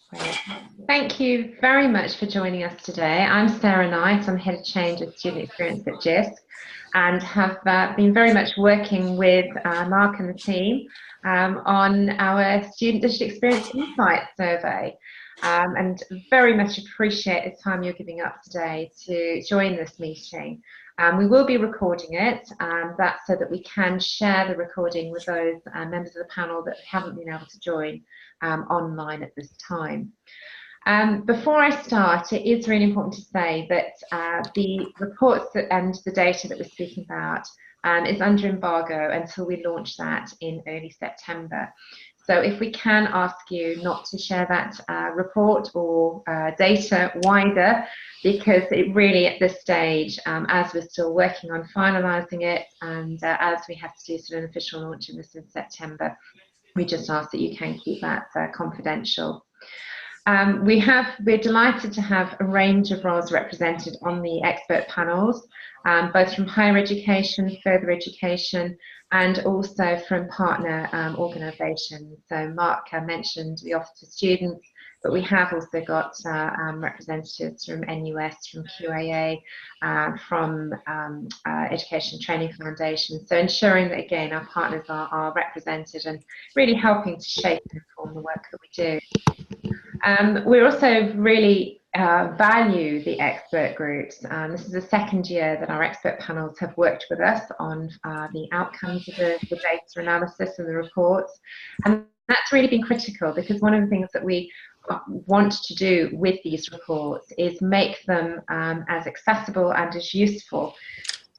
Great. Thank you very much for joining us today. I'm Sarah Knight. I'm Head of Change and Student Experience at GISC and have been very much working with Mark and the team on our Student Digital Experience Insight Survey. And very much appreciate the time you're giving up today to join this meeting. We will be recording it, that's so that we can share the recording with those members of the panel that haven't been able to join online at this time. Before I start, it is really important to say that the reports and the data that we're speaking about is under embargo until we launch that in early September. So if we can ask you not to share that report or data wider, because it really at this stage, as we're still working on finalising it and as we have to do sort of an official launch of this in September, we just ask that you can keep that confidential. We're delighted to have a range of roles represented on the expert panels, both from higher education, further education, and also from partner organisations. So Mark mentioned the Office for Students, but we have also got representatives from NUS, from QAA, from Education Training Foundation. So ensuring that, again, our partners are represented and really helping to shape and inform the work that we do. We also really value the expert groups. This is the second year that our expert panels have worked with us on the outcomes of the data analysis and the reports. And that's really been critical, because one of the things that we want to do with these reports is make them as accessible and as useful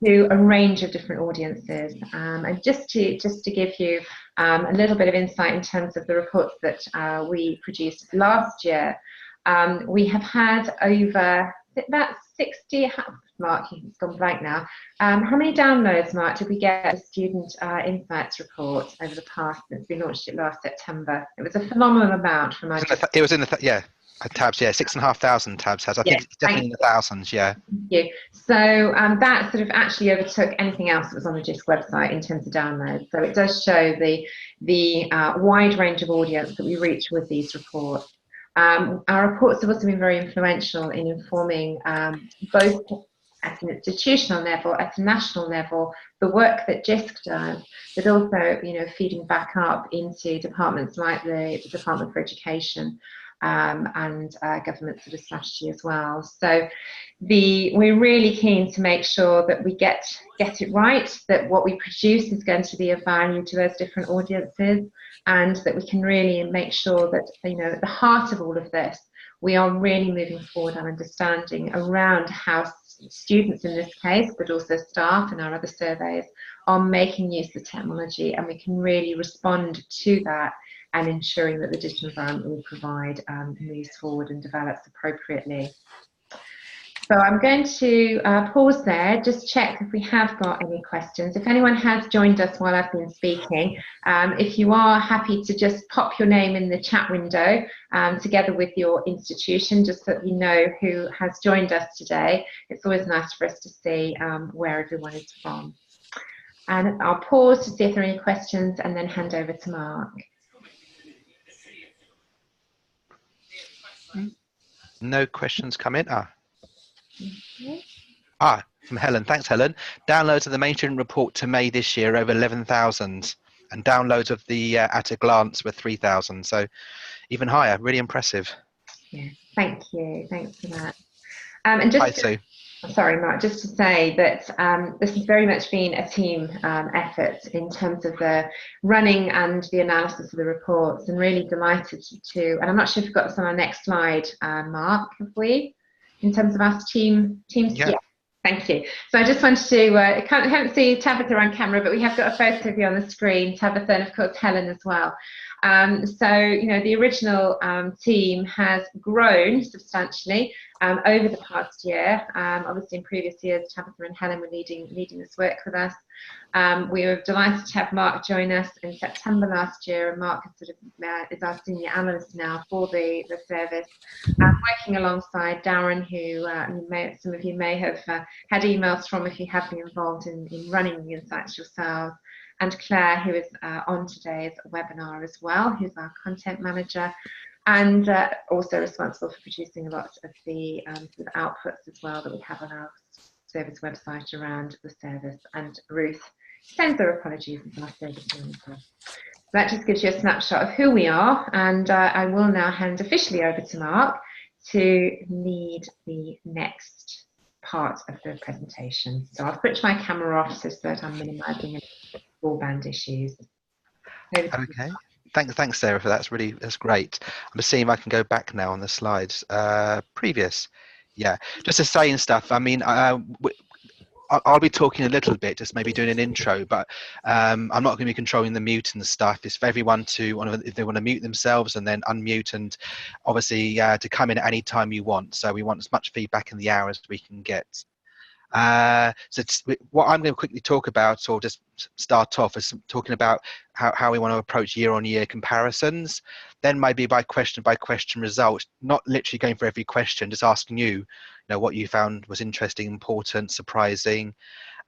to a range of different audiences. And just to give you a little bit of insight in terms of the reports that we produced last year, we have had over about 60, Mark, it's gone blank now. How many downloads, Mark, did we get the Student Insights report over the past, since we launched it last September? It was a phenomenal amount from our... It was in the, yeah. Tabs, yeah, 6,500 tabs has. I think it's definitely in the thousands, yeah. Thank you. So that sort of actually overtook anything else that was on the GISC website in terms of downloads. So it does show the wide range of audience that we reach with these reports. Our reports have also been very influential in informing both at an institutional level, at a national level, the work that GISC does, but also, you know, feeding back up into departments like the Department for Education. And government sort of strategy as well. So we're really keen to make sure that we get it right, that what we produce is going to be of value to those different audiences, and that we can really make sure that, you know, at the heart of all of this, we are really moving forward on understanding around how students in this case, but also staff and our other surveys, are making use of technology, and we can really respond to that and ensuring that the digital environment we provide moves forward and develops appropriately. So I'm going to pause there, just check if we have got any questions. If anyone has joined us while I've been speaking, if you are happy to just pop your name in the chat window together with your institution, just so that we know who has joined us today. It's always nice for us to see where everyone is from. And I'll pause to see if there are any questions and then hand over to Mark. No questions come in. From Helen. Thanks, Helen. Downloads of the main student report to May this year over 11,000, and downloads of the at a glance were 3,000. So even higher. Really impressive. Yeah, thank you. Thanks for that. And just Hi, Sue. Sorry, Mark, just to say that this has very much been a team effort in terms of the running and the analysis of the reports, and really delighted to, and I'm not sure if we've got this on our next slide, Mark, have we? In terms of our team? Yeah. Thank you. So I just wanted to, I can't see Tabitha on camera, but we have got a photo of you on the screen, Tabitha, and of course Helen as well. So, you know, the original team has grown substantially over the past year. Obviously in previous years, Tabitha and Helen were leading this work with us. We were delighted to have Mark join us in September last year, and Mark is sort of is our senior analyst now for the service, working alongside Darren, who some of you may have had emails from if you have been involved in running the insights yourselves, and Claire, who is on today's webinar as well, who's our content manager. and also responsible for producing a lot of the sort of outputs as well that we have on our service website around the service. And Ruth sends her apologies as our service manager. That just gives you a snapshot of who we are, and I will now hand officially over to Mark to lead the next part of the presentation. So I'll switch my camera off so that I'm minimising any broadband issues. Okay. Thanks, Sarah, for that. That's great. I'm just seeing if I can go back now on the slides. Previous, yeah. Just to say and stuff. I mean, I'll be talking a little bit, just maybe doing an intro, but I'm not going to be controlling the mute and the stuff. It's for everyone to, if they want to mute themselves and then unmute, and obviously to come in at any time you want. So we want as much feedback in the hour as we can get. What I'm going to quickly talk about, or just start off, is talking about how we want to approach year-on-year comparisons. Then maybe by question results, not literally going for every question, just asking you what you found was interesting, important, surprising,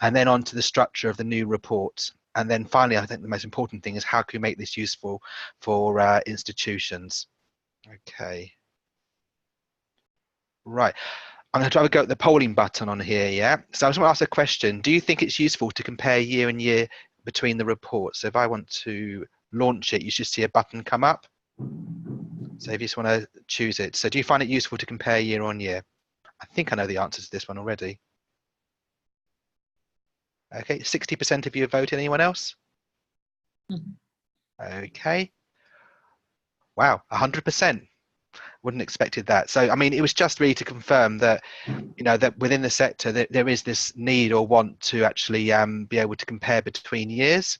and then on to the structure of the new report. And then finally, I think the most important thing is how can we make this useful for institutions. Okay. Right. I'm going to try to go at the polling button on here, yeah? So I just want to ask a question. Do you think it's useful to compare year and year between the reports? So if I want to launch it, you should see a button come up. So if you just want to choose it. So do you find it useful to compare year on year? I think I know the answer to this one already. Okay, 60% of you have voted. Anyone else? Okay. Wow, 100%. Wouldn't expected that. So I mean, it was just really to confirm that that within the sector that there is this need or want to actually be able to compare between years.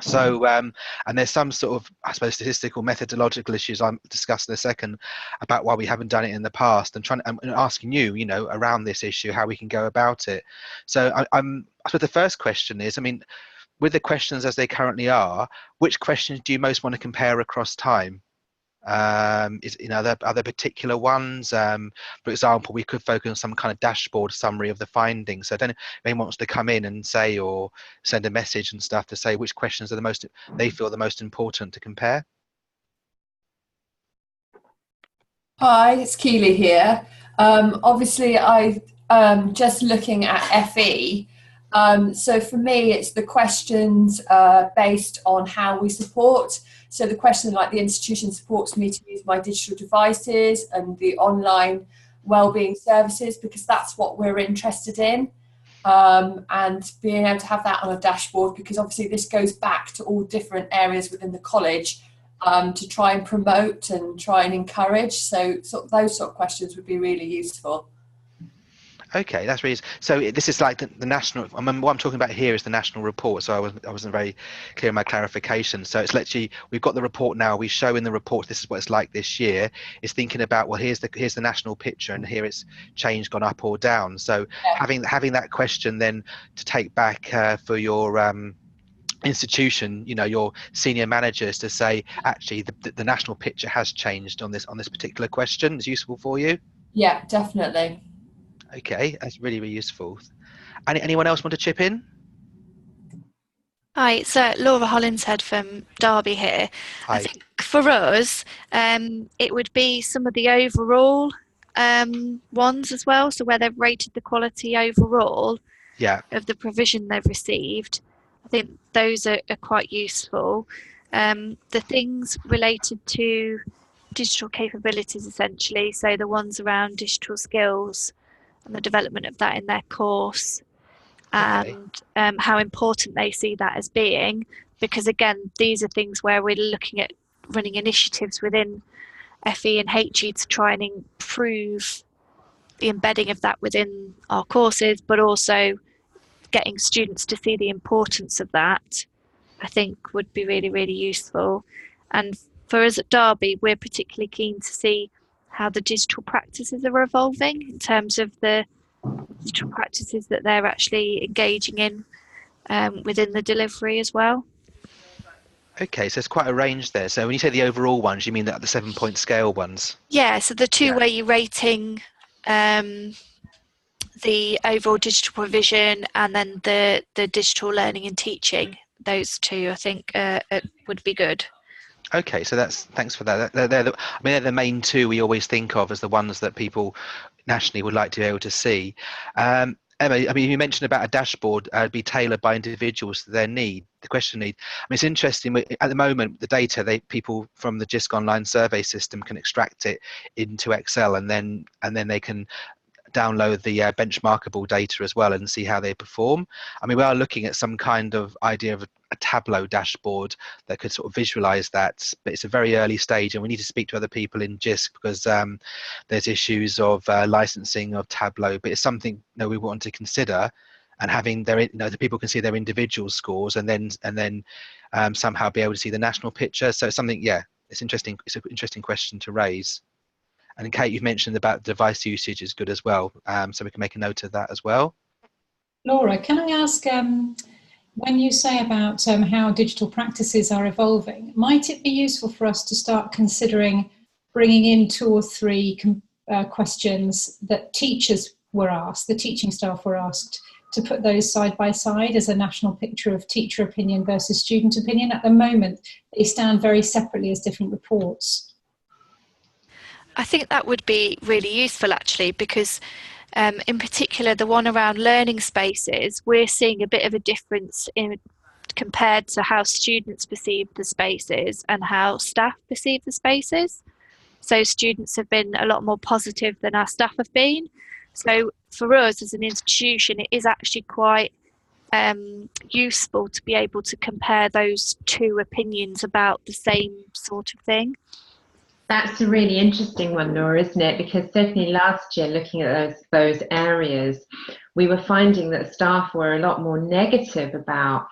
So and there's some sort of, I suppose, statistical methodological issues I'm discussing in a second about why we haven't done it in the past, and asking you around this issue how we can go about it. So I suppose the first question is, I mean, with the questions as they currently are, which questions do you most want to compare across time? Are there particular ones? For example, we could focus on some kind of dashboard summary of the findings. So I don't know if anyone wants to come in and say, or send a message and stuff to say which questions are they feel the most important to compare. Hi, it's Keely here. Obviously, just looking at FE. So for me, it's the questions based on how we support. So the question like the institution supports me to use my digital devices and the online wellbeing services, because that's what we're interested in. And being able to have that on a dashboard, because obviously this goes back to all different areas within the college to try and promote and try and encourage. So those sort of questions would be really useful. Okay, that's really, so this is like the national, I mean, what I'm talking about here is the national report, so I wasn't very clear in my clarification. So it's literally, we've got the report now, we show in the report this is what it's like this year. It's thinking about, well, here's the national picture, and here it's changed, gone up or down. So yeah, having that question then to take back for your institution, your senior managers, to say actually the national picture has changed on this particular question, is useful for you. Yeah, definitely. Okay, that's really, really useful. Anyone else want to chip in? Hi, it's Laura Hollinshead from Derby here. Hi. I think for us, it would be some of the overall ones as well. So where they've rated the quality overall of the provision they've received. I think those are quite useful. The things related to digital capabilities, essentially, so the ones around digital skills and the development of that in their course, and how important they see that as being, because again, these are things where we're looking at running initiatives within FE and HE to try and improve the embedding of that within our courses, but also getting students to see the importance of that, I think would be really, really useful. And for us at Derby, we're particularly keen to see how the digital practices are evolving in terms of the digital practices that they're actually engaging in within the delivery as well. Okay, so it's quite a range there. So when you say the overall ones, you mean the 7-point scale ones? Yeah, so the two where you're rating the overall digital provision and then the digital learning and teaching, those two I think would be good. Okay, so thanks for that. They're the main two we always think of as the ones that people nationally would like to be able to see. Emma, I mean, you mentioned about a dashboard be tailored by individuals to their need, the question need. I mean, it's interesting. At the moment, the data people from the JISC online survey system can extract it into Excel, and then they can download the benchmarkable data as well and see how they perform. I mean, we are looking at some kind of idea of a Tableau dashboard that could sort of visualize that, but it's a very early stage, and we need to speak to other people in JISC because there's issues of licensing of Tableau, but it's something we want to consider, and having the people can see their individual scores and then somehow be able to see the national picture. So it's something, it's interesting. It's an interesting question to raise. And Kate, you've mentioned about device usage is good as well, so we can make a note of that as well. Laura, can I ask, when you say about how digital practices are evolving, might it be useful for us to start considering bringing in 2 or 3 questions that teachers were asked, the teaching staff were asked, to put those side by side as a national picture of teacher opinion versus student opinion? At the moment, they stand very separately as different reports. I think that would be really useful actually, because in particular the one around learning spaces, we're seeing a bit of a difference compared to how students perceive the spaces and how staff perceive the spaces. So students have been a lot more positive than our staff have been. So for us as an institution, it is actually quite useful to be able to compare those 2 opinions about the same sort of thing. That's a really interesting one, Laura, isn't it? Because certainly last year, looking at those areas, we were finding that staff were a lot more negative about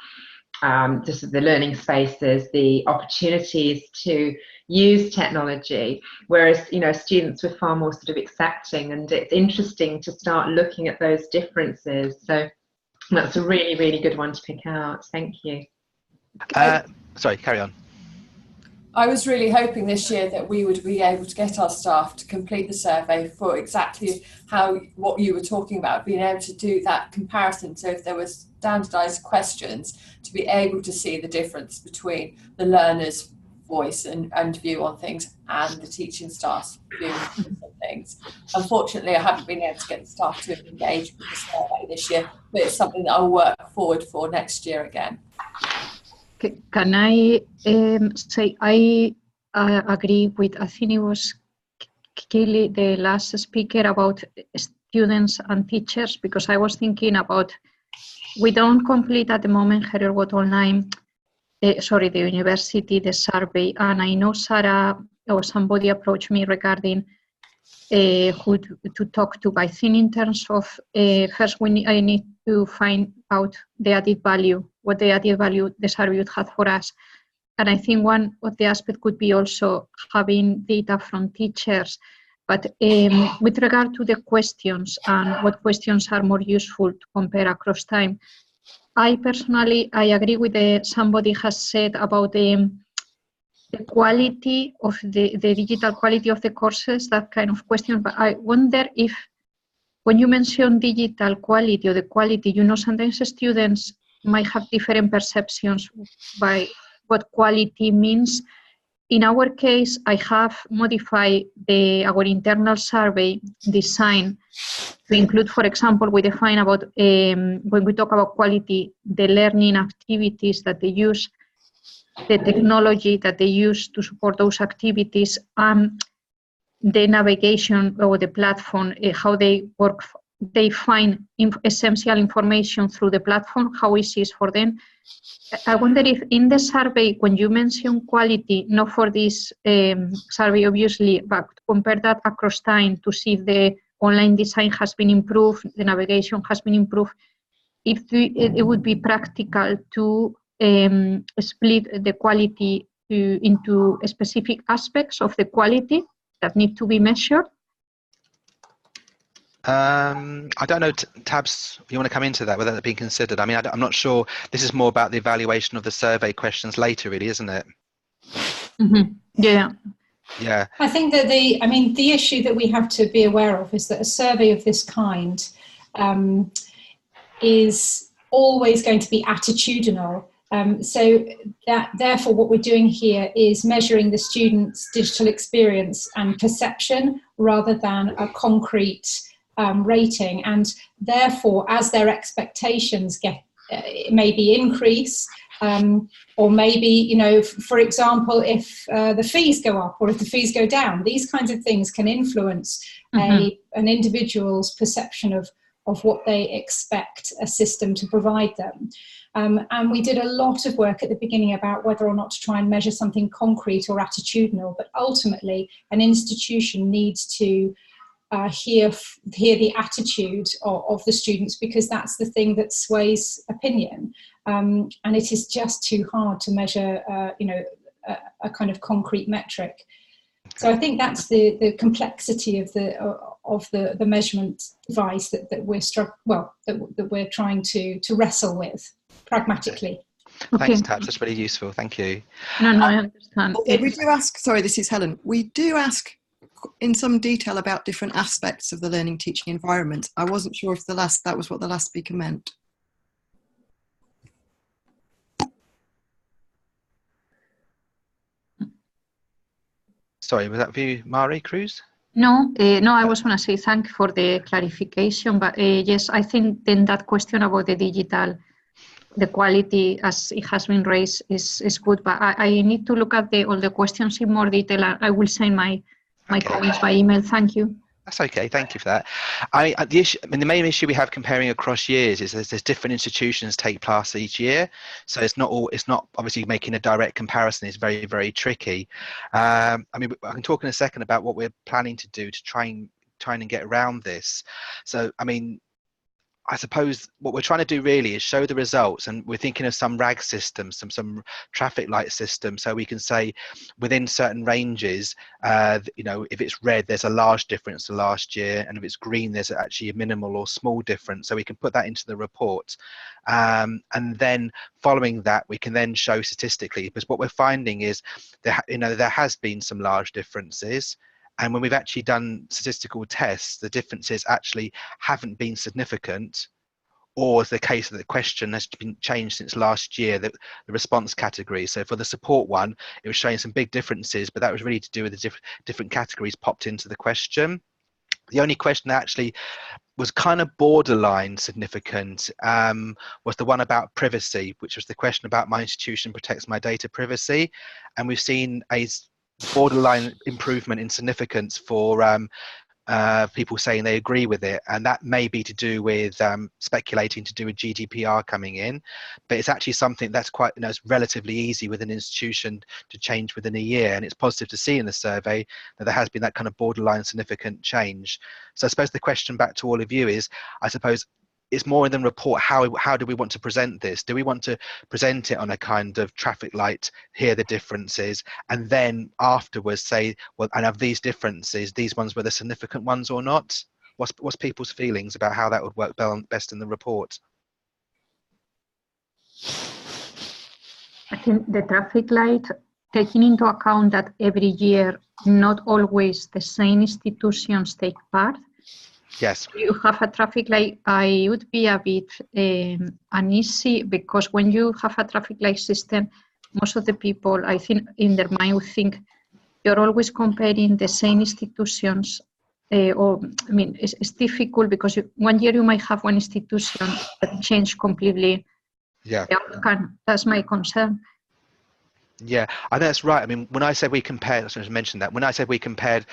just the learning spaces, the opportunities to use technology, whereas students were far more sort of accepting. And it's interesting to start looking at those differences. So that's a really, really good one to pick out. Thank you. Sorry, carry on. I was really hoping this year that we would be able to get our staff to complete the survey for exactly what you were talking about, being able to do that comparison. So if there were standardised questions, to be able to see the difference between the learner's voice and view on things and the teaching staff's view on things. Unfortunately, I haven't been able to get the staff to engage with the survey this year, but it's something that I'll work forward for next year again. Can I say I agree with, I think it was Kelly, the last speaker, about students and teachers, because I was thinking about, we don't complete at the moment Hererwood Online, the university, the survey, and I know Sarah or somebody approached me regarding who to talk to. But I think in terms of, first I need to find out the added value, what the added value the survey would have for us. And I think one of the aspects could be also having data from teachers. But with regard to the questions and what questions are more useful to compare across time, I personally agree with somebody has said about the quality of the digital quality of the courses, that kind of question. But I wonder if, when you mention digital quality or the quality, sometimes students might have different perceptions by what quality means. In our case, I have modified our internal survey design to include, for example, we define about, when we talk about quality, the learning activities that they use, the technology that they use to support those activities, the navigation or the platform, how they work, they find essential information through the platform, how easy it is for them. I wonder if in the survey, when you mention quality, not for this survey obviously, but compare that across time to see if the online design has been improved, the navigation has been improved, if it would be practical to split the quality into specific aspects of the quality that need to be measured. I don't know, Tabs, you want to come into that, whether that being considered? I mean, I'm not sure. This is more about the evaluation of the survey questions later, really, isn't it? Mm-hmm. Yeah. Yeah. I think that the issue that we have to be aware of is that a survey of this kind is always going to be attitudinal. So that therefore what we're doing here is measuring the students' digital experience and perception rather than a concrete rating, and therefore as their expectations get maybe increase, or maybe, you know, for example, if the fees go up or if the fees go down, these kinds of things can influence an individual's perception of what they expect a system to provide them. And we did a lot of work at the beginning about whether or not to try and measure something concrete or attitudinal, but ultimately an institution needs to hear the attitude of the students, because that's the thing that sways opinion. And it is just too hard to measure, a kind of concrete metric. So I think that's the complexity of the measurement device that we're trying to wrestle with pragmatically. Thanks, Tabs. That's really useful. Thank you. No, I understand. We do ask. Sorry, this is Helen. We do ask in some detail about different aspects of the learning teaching environment. I wasn't sure if that was what the last speaker meant. Sorry, was that for you, Mari Cruz? No, I was going to say thank you for the clarification, but yes, I think then that question about the digital, the quality as it has been raised is good, but I need to look at all the questions in more detail. I will send my comments by email. Thank you. That's okay. Thank you for that. The main issue we have comparing across years is there's different institutions take place each year, so it's not obviously making a direct comparison is very, very tricky. I can talk in a second about what we're planning to do to try and get around this. So I suppose what we're trying to do really is show the results, and we're thinking of some RAG systems, some traffic light systems, so we can say within certain ranges, if it's red, there's a large difference to last year, and if it's green, there's actually a minimal or small difference. So we can put that into the report, and then following that, we can then show statistically, because what we're finding is there has been some large differences. And when we've actually done statistical tests, the differences actually haven't been significant, or the case that the question has been changed since last year, the response category. So for the support one, it was showing some big differences, but that was really to do with the different categories popped into the question. The only question that actually was kind of borderline significant was the one about privacy, which was the question about my institution protects my data privacy. And we've seen a borderline improvement in significance for people saying they agree with it, and that may be to do with speculating to do with GDPR coming in, but it's actually something that's quite it's relatively easy with an institution to change within a year, and it's positive to see in the survey that there has been that kind of borderline significant change. So I suppose the question back to all of you is, I suppose it's more in the report, how do we want to present this? Do we want to present it on a kind of traffic light, hear the differences, and then afterwards say, well, and of these differences, these ones were the significant ones or not? What's people's feelings about how that would work best in the report? I think the traffic light, taking into account that every year, not always the same institutions take part. Yes. You have a traffic light, I would be a bit uneasy, because when you have a traffic light system, most of the people, I think, in their mind would think you're always comparing the same institutions. It's difficult because one year you might have one institution that changed completely. Yeah. The outcome. That's my concern. Yeah, I think that's right. I mean, when I said we compared, I should mention that, when I said we compared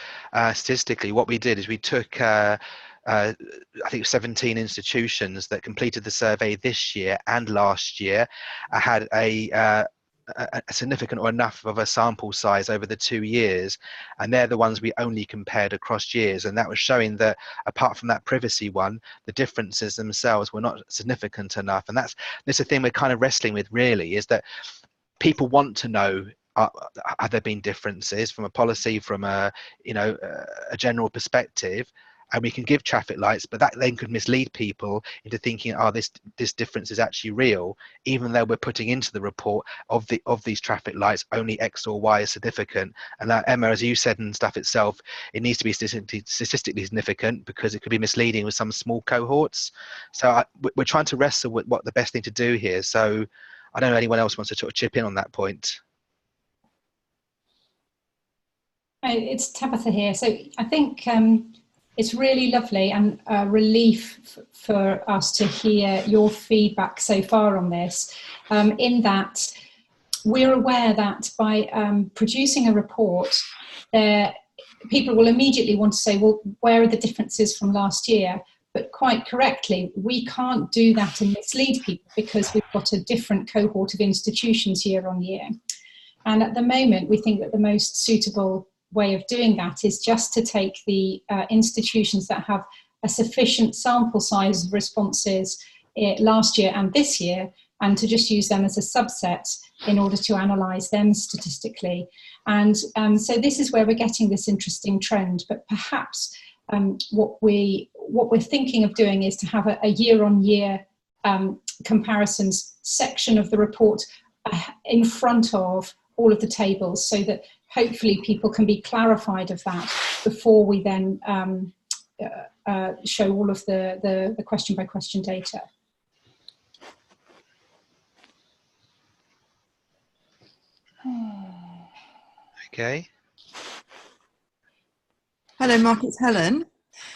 statistically, what we did is we took I think 17 institutions that completed the survey this year and last year. I had a significant or enough of a sample size over the 2 years, and they're the ones we only compared across years, and that was showing that apart from that privacy one, the differences themselves were not significant enough. And that's the thing we're kind of wrestling with really, is that people want to know, have there been differences from a policy, from a general perspective, and we can give traffic lights, but that then could mislead people into thinking, this difference is actually real, even though we're putting into the report of these traffic lights only X or Y is significant. And that, Emma, as you said and stuff itself, it needs to be statistically significant, because it could be misleading with some small cohorts. So we're trying to wrestle with what the best thing to do here. So I don't know anyone else wants to sort of chip in on that point. It's Tabitha here. So I think it's really lovely and a relief for us to hear your feedback so far on this, in that we're aware that by producing a report, people will immediately want to say, well, where are the differences from last year? But quite correctly, we can't do that and mislead people because we've got a different cohort of institutions year on year. And at the moment, we think that the most suitable way of doing that is just to take the institutions that have a sufficient sample size of responses last year and this year, and to just use them as a subset in order to analyse them statistically. And so this is where we're getting this interesting trend. But perhaps what we're thinking of doing is to have a year-on-year comparisons section of the report in front of all of the tables, so that hopefully people can be clarified of that before we then show all of the question by question data. Okay. Hello, Mark. It's Helen.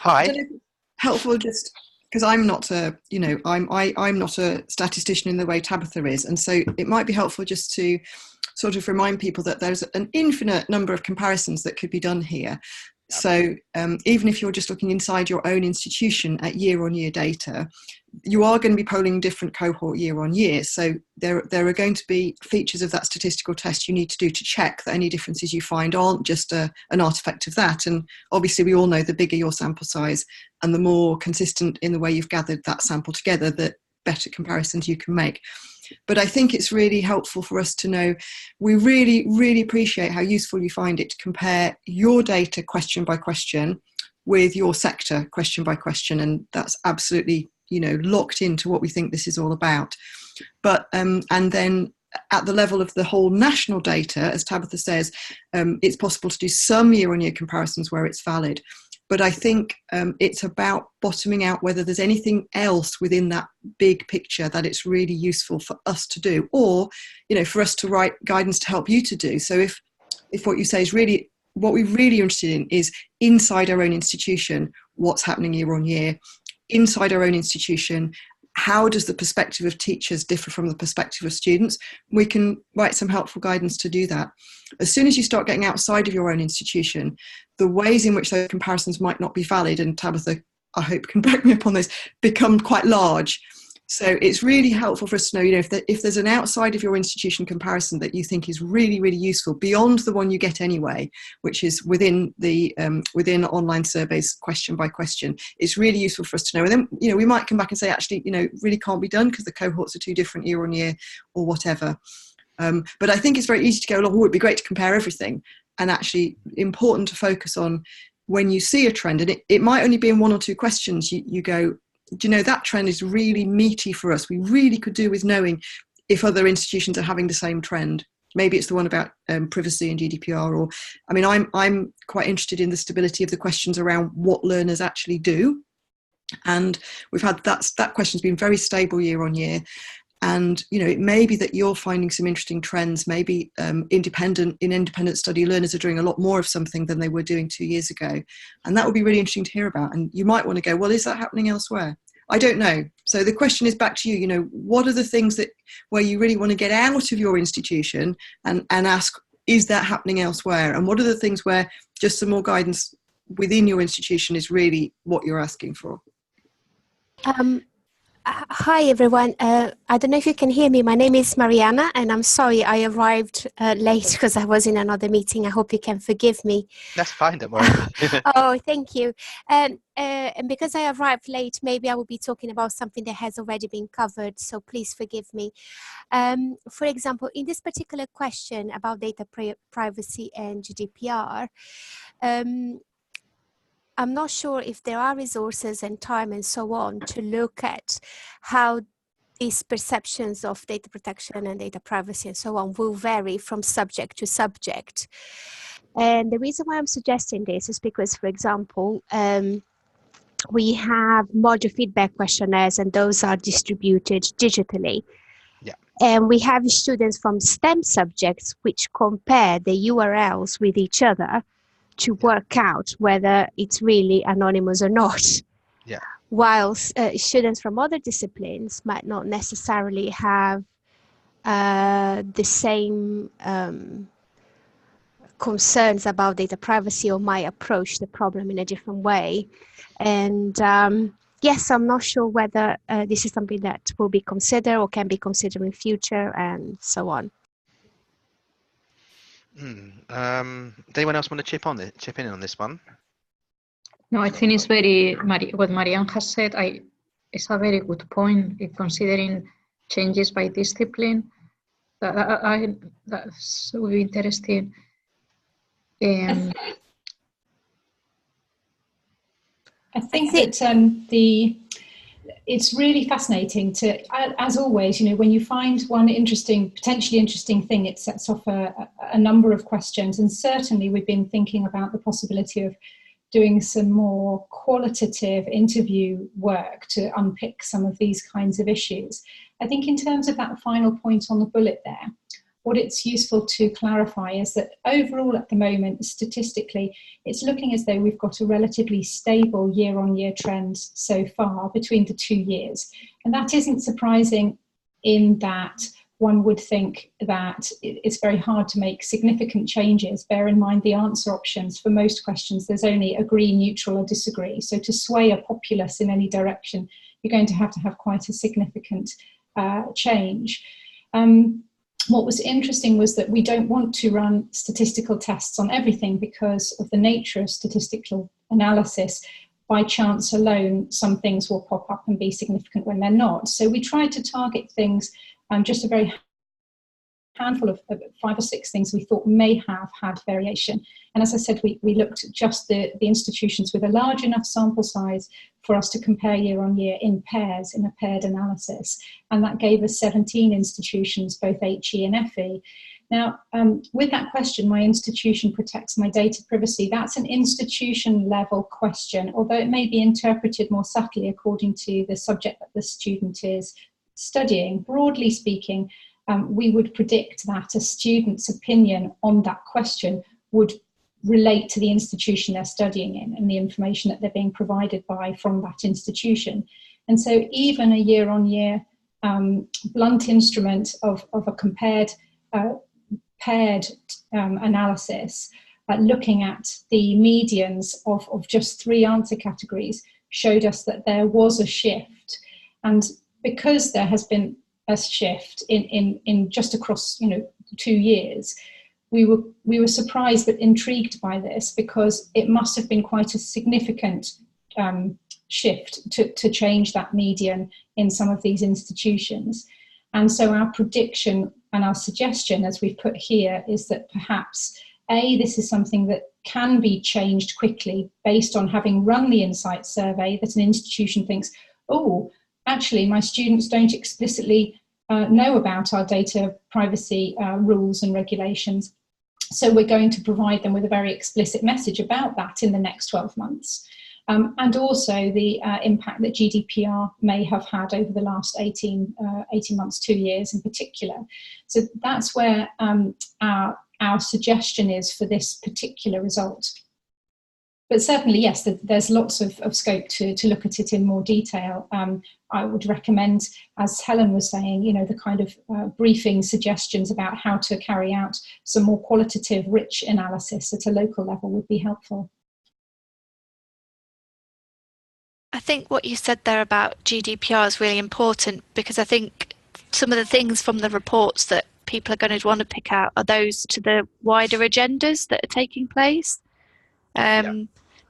Hi. I don't know if it's helpful, just because I'm not a, I'm not a statistician in the way Tabitha is, and so it might be helpful just to sort of remind people that there's an infinite number of comparisons that could be done here. So even if you're just looking inside your own institution at year-on-year data, you are going to be polling different cohort year-on-year. So there are going to be features of that statistical test you need to do to check that any differences you find aren't just an artifact of that. And obviously we all know the bigger your sample size and the more consistent in the way you've gathered that sample together, the better comparisons you can make. But I think it's really helpful for us to know, we really, really appreciate how useful you find it to compare your data question by question with your sector question by question. And that's absolutely, locked into what we think this is all about. But, and then at the level of the whole national data, as Tabitha says, it's possible to do some year-on-year comparisons where it's valid. But I think it's about bottoming out whether there's anything else within that big picture that it's really useful for us to do, or, for us to write guidance to help you to do. So if what you say is really, what we're really interested in is inside our own institution, what's happening year on year, inside our own institution, how does the perspective of teachers differ from the perspective of students? We can write some helpful guidance to do that. As soon as you start getting outside of your own institution, the ways in which those comparisons might not be valid, and Tabitha, I hope, can back me up on this, become quite large. So it's really helpful for us to know, if there's an outside of your institution comparison that you think is really, really useful beyond the one you get anyway, which is within the within online surveys question by question, it's really useful for us to know. And then, we might come back and say, actually, really can't be done because the cohorts are too different year on year or whatever. But I think it's very easy to go, oh, it'd be great to compare everything. And actually important to focus on when you see a trend, and it might only be in one or two questions, you go, that trend is really meaty for us. We really could do with knowing if other institutions are having the same trend. Maybe it's the one about privacy and GDPR, or, I'm quite interested in the stability of the questions around what learners actually do. And we've had that question's been very stable year on year. And, it may be that you're finding some interesting trends. Maybe independent study learners are doing a lot more of something than they were doing 2 years ago. And that would be really interesting to hear about. And you might want to go, well, is that happening elsewhere? I don't know. So the question is back to you, what are the things where you really want to get out of your institution and ask, is that happening elsewhere? And what are the things where just some more guidance within your institution is really what you're asking for? Hi everyone, I don't know if you can hear me. My name is Mariana and I'm sorry I arrived late because I was in another meeting. I hope you can forgive me. That's fine, don't worry. Oh, thank you. And because I arrived late, maybe I will be talking about something that has already been covered, so please forgive me. For example, in this particular question about data privacy and GDPR, I'm not sure if there are resources and time and so on to look at how these perceptions of data protection and data privacy and so on will vary from subject to subject. And the reason why I'm suggesting this is because, for example, we have module feedback questionnaires and those are distributed digitally. Yeah. And we have students from STEM subjects which compare the URLs with each other to work out whether it's really anonymous or not. Yeah. Whilst students from other disciplines might not necessarily have the same concerns about data privacy or might approach the problem in a different way. And yes, I'm not sure whether this is something that will be considered or can be considered in future and so on. Does anyone else want to chip in on this one? No, I think it's what Marianne has said. It's a very good point in considering changes by discipline. That's really interesting. I think that it's really fascinating to, as always, when you find one potentially interesting thing, it sets off a number of questions. And certainly we've been thinking about the possibility of doing some more qualitative interview work to unpick some of these kinds of issues. I think in terms of that final point on the bullet there, what it's useful to clarify is that overall at the moment, statistically, it's looking as though we've got a relatively stable year-on-year trend so far between the 2 years. And that isn't surprising in that one would think that it's very hard to make significant changes. Bear in mind the answer options for most questions, there's only agree, neutral or disagree. So to sway a populace in any direction, you're going to have quite a significant change. What was interesting was that we don't want to run statistical tests on everything because of the nature of statistical analysis. By chance alone, some things will pop up and be significant when they're not. So we tried to target things, just a very handful of 5 or 6 things we thought may have had variation. And as I said, we looked at just the institutions with a large enough sample size for us to compare year on year in pairs, in a paired analysis. And that gave us 17 institutions, both HE and FE. Now, with that question, my institution protects my data privacy, that's an institution level question, although it may be interpreted more subtly according to the subject that the student is studying. Broadly speaking, we would predict that a student's opinion on that question would relate to the institution they're studying in and the information that they're being provided from that institution. And so even a year-on-year blunt instrument of a paired analysis, looking at the medians of just 3 answer categories, showed us that there was a shift. And because there has been a shift in just across 2 years, we were surprised but intrigued by this, because it must have been quite a significant shift to change that median in some of these institutions. And so our prediction and our suggestion, as we've put here, is that perhaps this is something that can be changed quickly based on having run the insight survey, that an institution thinks, oh, actually my students don't explicitly know about our data privacy rules and regulations. So we're going to provide them with a very explicit message about that in the next 12 months. And also the impact that GDPR may have had over the last 18 months, 2 years in particular. So that's where our suggestion is for this particular result. But certainly, yes, there's lots of scope to look at it in more detail. I would recommend, as Helen was saying, the kind of briefing suggestions about how to carry out some more qualitative, rich analysis at a local level would be helpful. I think what you said there about GDPR is really important, because I think some of the things from the reports that people are going to want to pick out are those to the wider agendas that are taking place.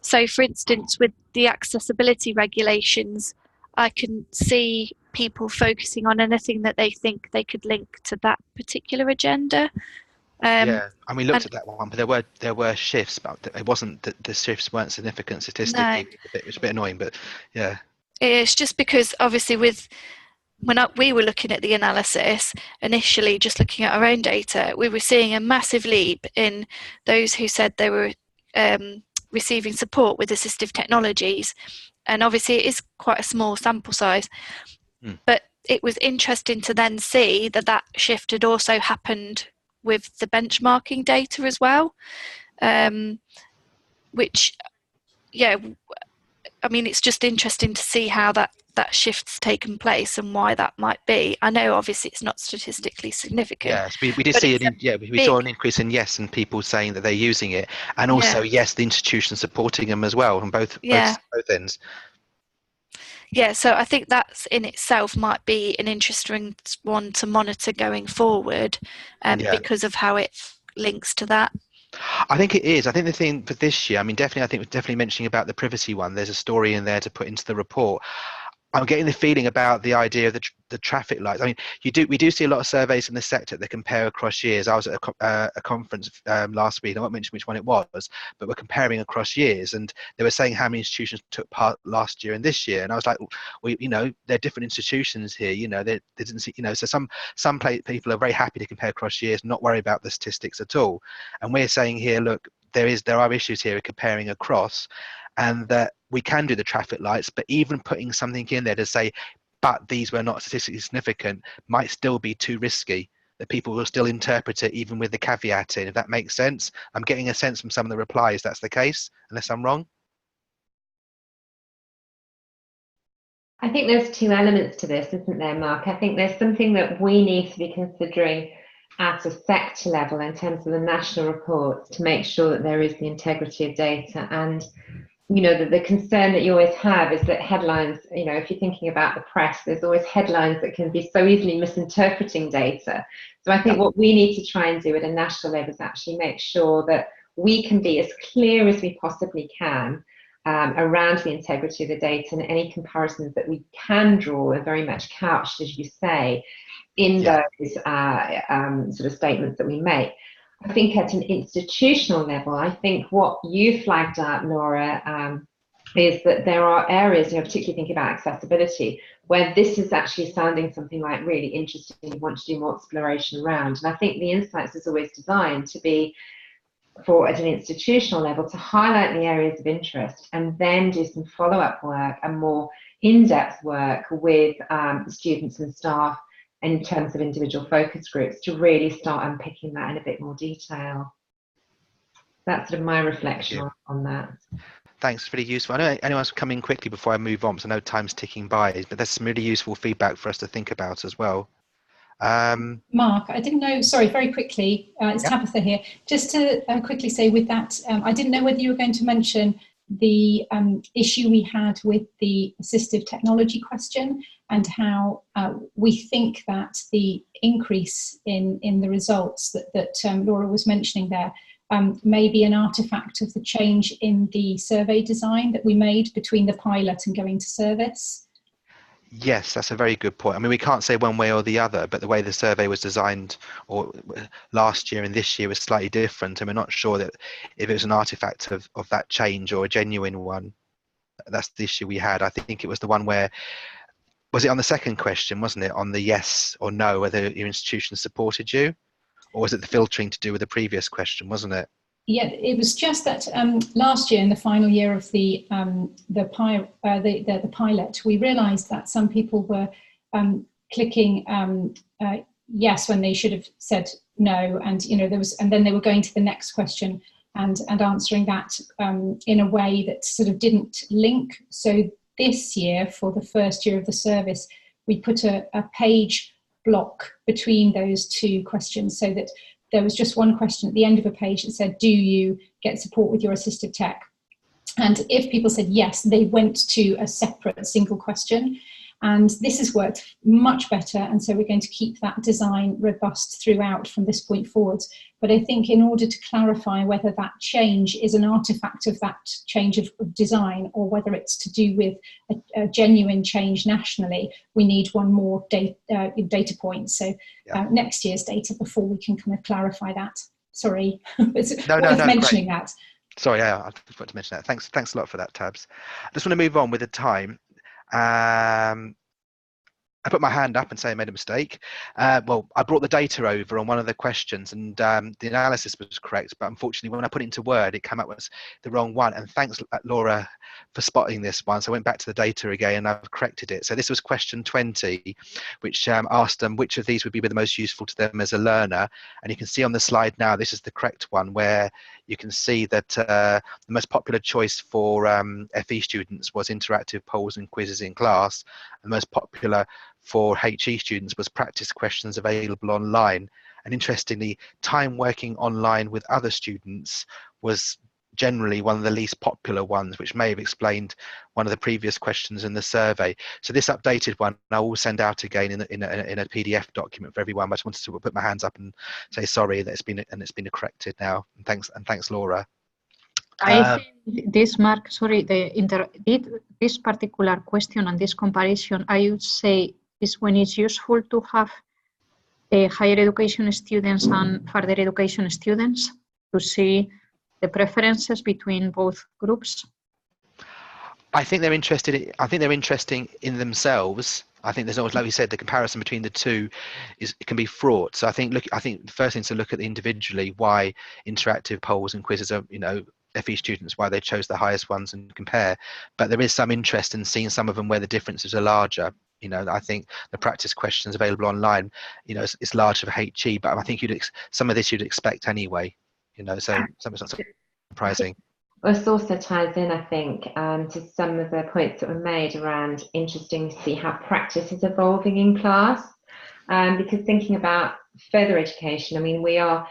So, for instance, with the accessibility regulations, I can see people focusing on anything that they think they could link to that particular agenda. Yeah, and we looked at that one, but there were shifts, but it wasn't that the shifts weren't significant statistically. No. It was a bit annoying, but yeah. It's just because obviously we were looking at the analysis initially, just looking at our own data, we were seeing a massive leap in those who said they were receiving support with assistive technologies, and obviously it is quite a small sample size. But it was interesting to then see that that shift had also happened with the benchmarking data as well, which, yeah, I mean, it's just interesting to see how that shift's taken place and why that might be. I know obviously it's not statistically significant. Yes, we did see it. We saw an increase in yes and people saying that they're using it, and also yes, the institution supporting them as well on both ends. Yeah, so I think that's in itself might be an interesting one to monitor going forward, because of how it links to that. I think it is. I think the thing for this year, I mean, definitely, I think we're definitely mentioning about the privacy one. There's a story in there to put into the report. I'm getting the feeling about the idea of the traffic lights. I mean, we do see a lot of surveys in the sector that compare across years. I was at a conference last week. I won't mention which one it was, but we're comparing across years, and they were saying how many institutions took part last year and this year. And I was like, they're different institutions here. They didn't see, so some people are very happy to compare across years, not worry about the statistics at all. And we're saying here, look, there are issues here comparing across, and that we can do the traffic lights, but even putting something in there to say, but these were not statistically significant, might still be too risky, that people will still interpret it even with the caveat in, if that makes sense. I'm getting a sense from some of the replies that's the case, unless I'm wrong. I think there's two elements to this, isn't there, Mark? I think there's something that we need to be considering at a sector level in terms of the national reports to make sure that there is the integrity of data. And the concern that you always have is that headlines, if you're thinking about the press, there's always headlines that can be so easily misinterpreting data. So I think what we need to try and do at a national level is actually make sure that we can be as clear as we possibly can around the integrity of the data, and any comparisons that we can draw are very much couched, as you say, in those sort of statements that we make. I think at an institutional level, I think what you flagged up, Nora, is that there are areas, particularly thinking about accessibility, where this is actually sounding something like really interesting, you want to do more exploration around. And I think the Insights is always designed to be at an institutional level to highlight the areas of interest and then do some follow-up work and more in-depth work with students and staff in terms of individual focus groups to really start unpicking that in a bit more detail. That's sort of my reflection on that. Thanks, really useful. I know anyone's come in quickly before I move on, because I know time's ticking by, but that's some really useful feedback for us to think about as well. Mark, I didn't know, sorry, very quickly, it's Tabitha here. Just to quickly say with that, I didn't know whether you were going to mention the issue we had with the assistive technology question, and how we think that the increase in the results that Laura was mentioning there may be an artifact of the change in the survey design that we made between the pilot and going to service. Yes, that's a very good point. I mean, we can't say one way or the other, but the way the survey was designed or last year and this year was slightly different, and we're not sure that if it was an artifact of that change or a genuine one. That's the issue we had. I think it was the one where, was it on the second question, wasn't it, on the yes or no, whether your institution supported you, or was it the filtering to do with the previous question, wasn't it? Yeah, it was just that last year, in the final year of the pilot, we realised that some people were clicking yes when they should have said no, and and then they were going to the next question and answering that in a way that sort of didn't link. So this year, for the first year of the service, we put a page block between those two questions, so that there was just one question at the end of a page that said, do you get support with your assistive tech? And if people said yes, they went to a separate single question. And this has worked much better. And so we're going to keep that design robust throughout from this point forward. But I think in order to clarify whether that change is an artifact of that change of design, or whether it's to do with a genuine change nationally, we need one more data point. So next year's data before we can kind of clarify that. Sorry, it's worth mentioning great. That. Sorry, I just wanted to mention that. Thanks a lot for that, Tabs. I just want to move on with the time. I put my hand up and say I made a mistake. Well, I brought the data over on one of the questions, and the analysis was correct, but unfortunately when I put it into Word, it came up as the wrong one. And thanks, Laura, for spotting this one. So I went back to the data again and I've corrected it. So this was question 20, which asked them which of these would be the most useful to them as a learner. And you can see on the slide now, this is the correct one, where you can see that the most popular choice for FE students was interactive polls and quizzes in class. The most popular for HE students was practice questions available online. And interestingly, time working online with other students was generally one of the least popular ones, which may have explained one of the previous questions in the survey. So this updated one I will send out again in a PDF document for everyone. I just wanted to put my hands up and say sorry that it's been corrected now. And thanks, Laura. I think this, Mark, sorry, this particular question and this comparison, I would say, is when it's useful to have higher education students and further education students to see the preferences between both groups. I think they're interested. I think they're interesting in themselves. I think there's always, like you said, the comparison between the two it can be fraught. So I think the first thing is to look at individually why interactive polls and quizzes are, FE students, why they chose the highest ones and compare. But there is some interest in seeing some of them where the differences are larger. I think the practice questions available online, it's larger for HE, but I think some of this you'd expect anyway. So something's not surprising. This also ties in, I think, to some of the points that were made around interesting to see how practice is evolving in class. Because thinking about further education, I mean, we are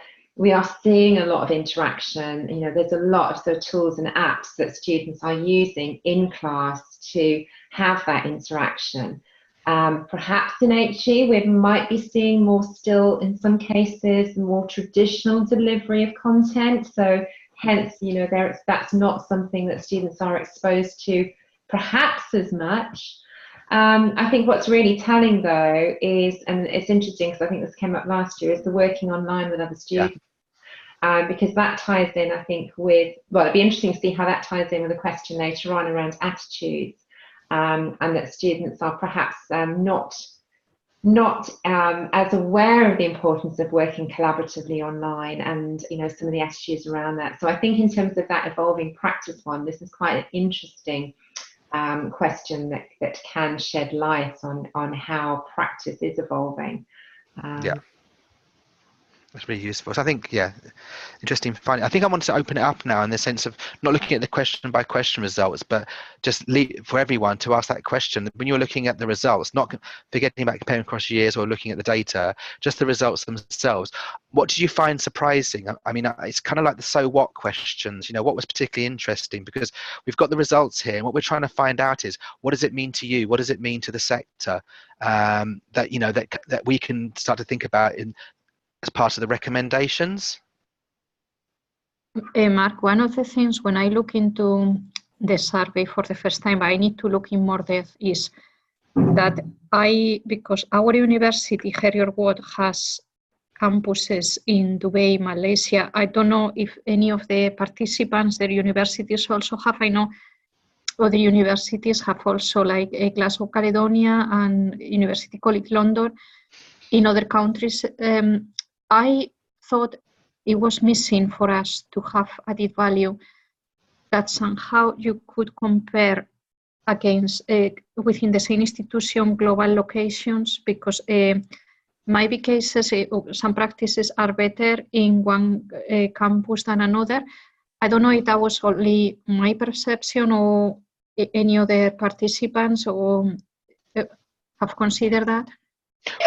seeing a lot of interaction. There's a lot of sort of tools and apps that students are using in class to have that interaction. Perhaps in HE, we might be seeing more still, in some cases, more traditional delivery of content. So hence, that's not something that students are exposed to perhaps as much. I think what's really telling, though, is, and it's interesting because I think this came up last year, is the working online with other students. Yeah. Because that ties in, I think, with, well, it'd be interesting to see how that ties in with a question later on around attitudes. And that students are perhaps not as aware of the importance of working collaboratively online, and some of the attitudes around that. So I think in terms of that evolving practice one, this is quite an interesting question that can shed light on how practice is evolving. Yeah. That's really useful. So I think, interesting finding. I think I want to open it up now in the sense of not looking at the question by question results, but just for everyone to ask that question. When you're looking at the results, not forgetting about comparing across years or looking at the data, just the results themselves. What did you find surprising? I mean, it's kind of like the so what questions, what was particularly interesting, because we've got the results here and what we're trying to find out is, what does it mean to you? What does it mean to the sector? That we can start to think about as part of the recommendations. Mark, one of the things when I look into the survey for the first time, I need to look in more depth, is that because our university, Heriot-Watt, has campuses in Dubai, Malaysia. I don't know if any of the participants, their universities also have. I know other universities have also, like Glasgow, Caledonia, and University College London. In other countries, I thought it was missing for us to have added value, that somehow you could compare against within the same institution global locations, because might be cases, some practices are better in one campus than another. I don't know if that was only my perception or any other participants or have considered that.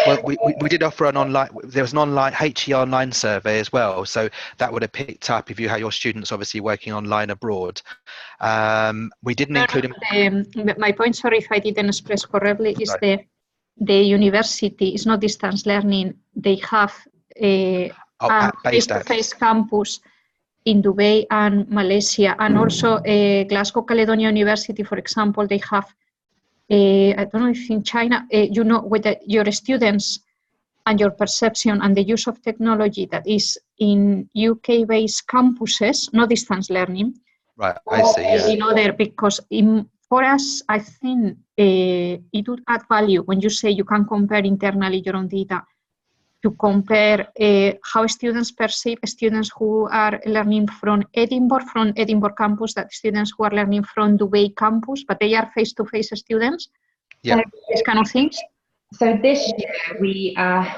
Well, we did offer an online, there was an online HE online survey as well, so that would have picked up if you had your students obviously working online abroad. We didn't include my point, sorry if I didn't express correctly, is the university is not distance learning. They have a face-to-face campus in Dubai and Malaysia, and also Glasgow Caledonia University, for example, they have I don't know if in China, with your students and your perception and the use of technology that is in UK-based campuses, not distance learning. Right, I see. Yeah. In other, because for us, I think it would add value when you say you can compare internally your own data to compare how students perceive students who are learning from Edinburgh campus, that students who are learning from Dubai campus, but they are face-to-face students, these kind of things. So this year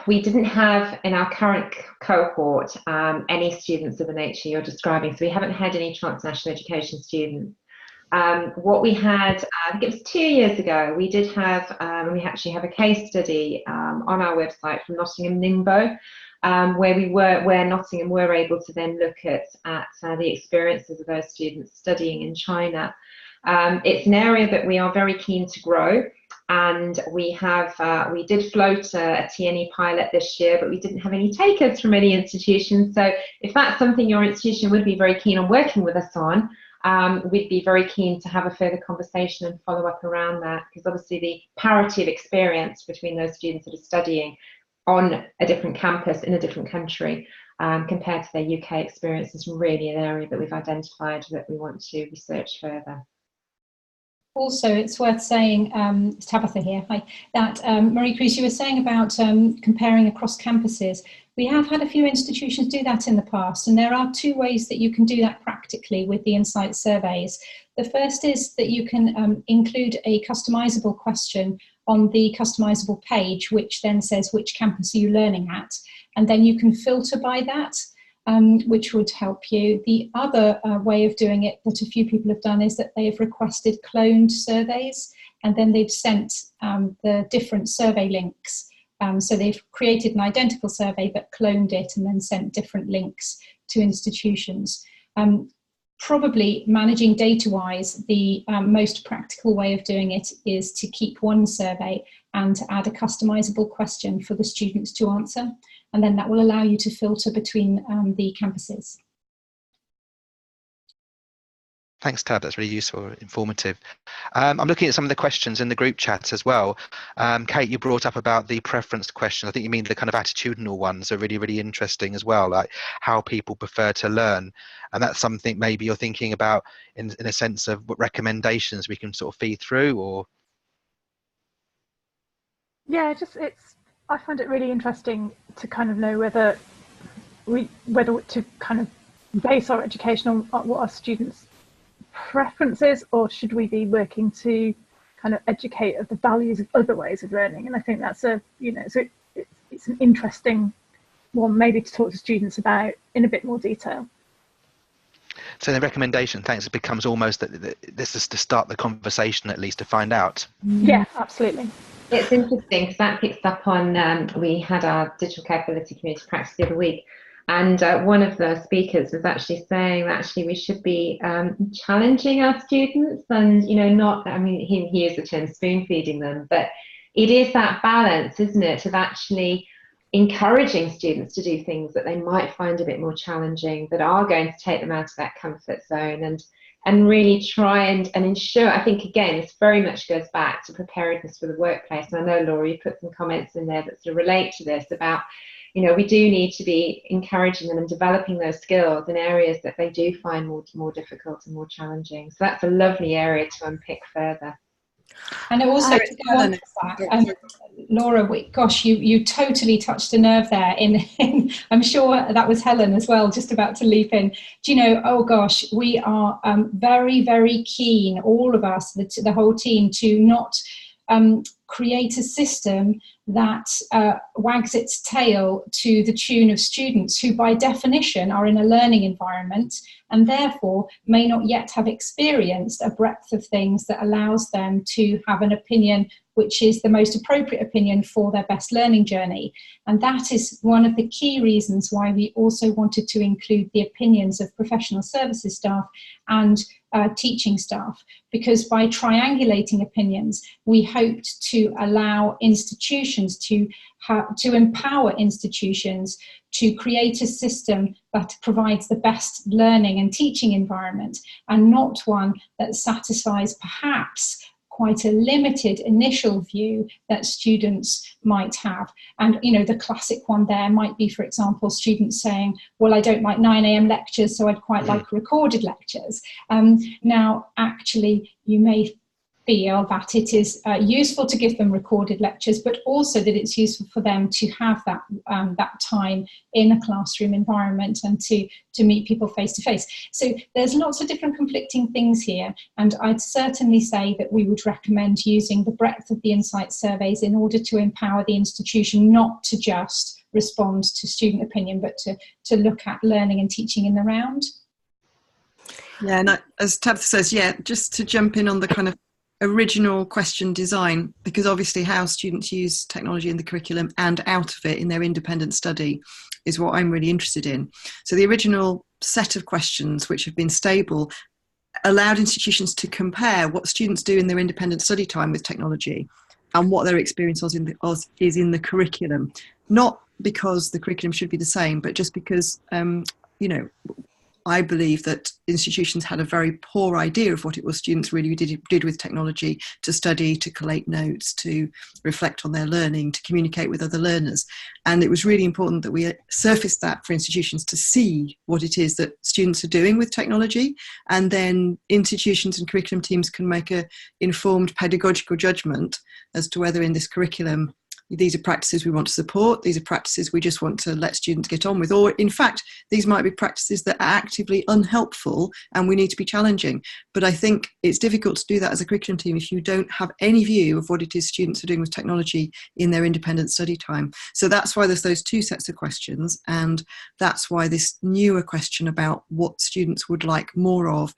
we didn't have in our current cohort any students of the nature you're describing, so we haven't had any transnational education students. What we had, I think it was 2 years ago, we did have, we actually have a case study on our website from Nottingham Ningbo, where Nottingham were able to then look at the experiences of those students studying in China. It's an area that we are very keen to grow, and we did float a TNE pilot this year, but we didn't have any takers from any institutions. So if that's something your institution would be very keen on working with us on, we'd be very keen to have a further conversation and follow up around that, because obviously the parity of experience between those students that are studying on a different campus in a different country compared to their UK experience is really an area that we've identified that we want to research further. Also, it's worth saying, it's Tabitha here, hi, that Marie-Chris, you were saying about comparing across campuses. We have had a few institutions do that in the past, and there are 2 ways that you can do that practically with the insight surveys. The first is that you can include a customizable question on the customizable page, which then says which campus are you learning at, and then you can filter by that, which would help you. The other way of doing it that a few people have done is that they have requested cloned surveys, and then they've sent the different survey links. So they've created an identical survey but cloned it and then sent different links to institutions. Probably managing data-wise, the most practical way of doing it is to keep one survey and to add a customizable question for the students to answer, and then that will allow you to filter between the campuses. Thanks, Tab. That's really useful, informative. I'm looking at some of the questions in the group chat as well. Kate, you brought up about the preference question. I think you mean the kind of attitudinal ones are really, really interesting as well, like how people prefer to learn. And that's something maybe you're thinking about in a sense of what recommendations we can sort of feed through, or? Yeah, I find it really interesting to kind of know whether to kind of base our education on what our students' preferences, or should we be working to kind of educate of the values of other ways of learning. And I think that's it's an interesting one maybe to talk to students about in a bit more detail. So the recommendation, thanks, it becomes almost that this is to start the conversation, at least to find out. Yeah, absolutely. It's interesting because that picks up on, we had our digital capability community practice the other week, and one of the speakers was actually saying that actually we should be challenging our students, and not, I mean, he used the term spoon feeding them, but it is that balance, isn't it, of actually encouraging students to do things that they might find a bit more challenging, that are going to take them out of that comfort zone, and really try and ensure. I think, again, this very much goes back to preparedness for the workplace. And I know, Laura, you put some comments in there that sort of relate to this about, we do need to be encouraging them and developing those skills in areas that they do find more difficult and more challenging. So that's a lovely area to unpick further. And also, Laura, gosh, you totally touched a nerve there. I'm sure that was Helen as well, just about to leap in. Do you know, oh gosh, we are very, very keen, all of us, the whole team, to not create a system that wags its tail to the tune of students who by definition are in a learning environment and therefore may not yet have experienced a breadth of things that allows them to have an opinion which is the most appropriate opinion for their best learning journey. And that is one of the key reasons why we also wanted to include the opinions of professional services staff and teaching staff, because by triangulating opinions, we hoped to allow institutions to empower institutions to create a system that provides the best learning and teaching environment, and not one that satisfies perhaps quite a limited initial view that students might have. And the classic one there might be, for example, students saying, well, I don't like 9 a.m. lectures, so I'd quite like recorded lectures. Now, actually, you may feel that it is useful to give them recorded lectures, but also that it's useful for them to have that time in a classroom environment and to meet people face to face. So there's lots of different conflicting things here, and I'd certainly say that we would recommend using the breadth of the insight surveys in order to empower the institution not to just respond to student opinion, but to look at learning and teaching in the round. Yeah, and as Tabitha says, yeah, just to jump in on the kind of original question design, because obviously how students use technology in the curriculum and out of it in their independent study is what I'm really interested in. So the original set of questions, which have been stable, allowed institutions to compare what students do in their independent study time with technology and what their experience is in the curriculum. Not because the curriculum should be the same, but just because, you know, I believe that institutions had a very poor idea of what it was students really did with technology to study, to collate notes, to reflect on their learning, to communicate with other learners. And it was really important that we surfaced that for institutions to see what it is that students are doing with technology. And then institutions and curriculum teams can make an informed pedagogical judgment as to whether in this curriculum these are practices we want to support, these are practices we just want to let students get on with, or in fact, these might be practices that are actively unhelpful and we need to be challenging. But I think it's difficult to do that as a curriculum team if you don't have any view of what it is students are doing with technology in their independent study time. So that's why there's those two sets of questions, and that's why this newer question about what students would like more of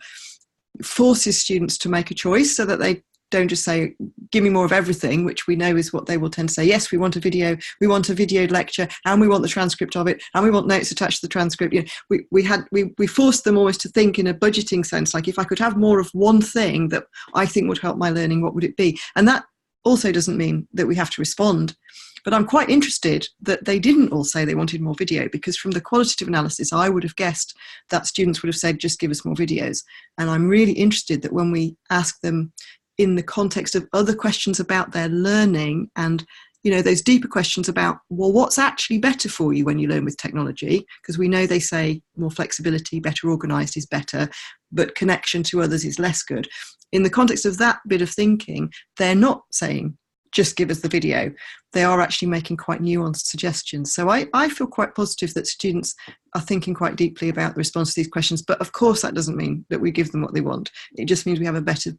forces students to make a choice so that they don't just say, give me more of everything, which we know is what they will tend to say. Yes, we want a video, we want a videoed lecture, and we want the transcript of it, and we want notes attached to the transcript. You know, we forced them almost to think in a budgeting sense, like if I could have more of one thing that I think would help my learning, what would it be? And that also doesn't mean that we have to respond. But I'm quite interested that they didn't all say they wanted more video, because from the qualitative analysis, I would have guessed that students would have said, just give us more videos. And I'm really interested that when we ask them in the context of other questions about their learning and, you know, those deeper questions about, well, what's actually better for you when you learn with technology? Because we know they say more flexibility, better organised is better, but connection to others is less good. In the context of that bit of thinking, they're not saying, just give us the video. They are actually making quite nuanced suggestions. So I feel quite positive that students are thinking quite deeply about the response to these questions. But of course, that doesn't mean that we give them what they want. It just means we have a better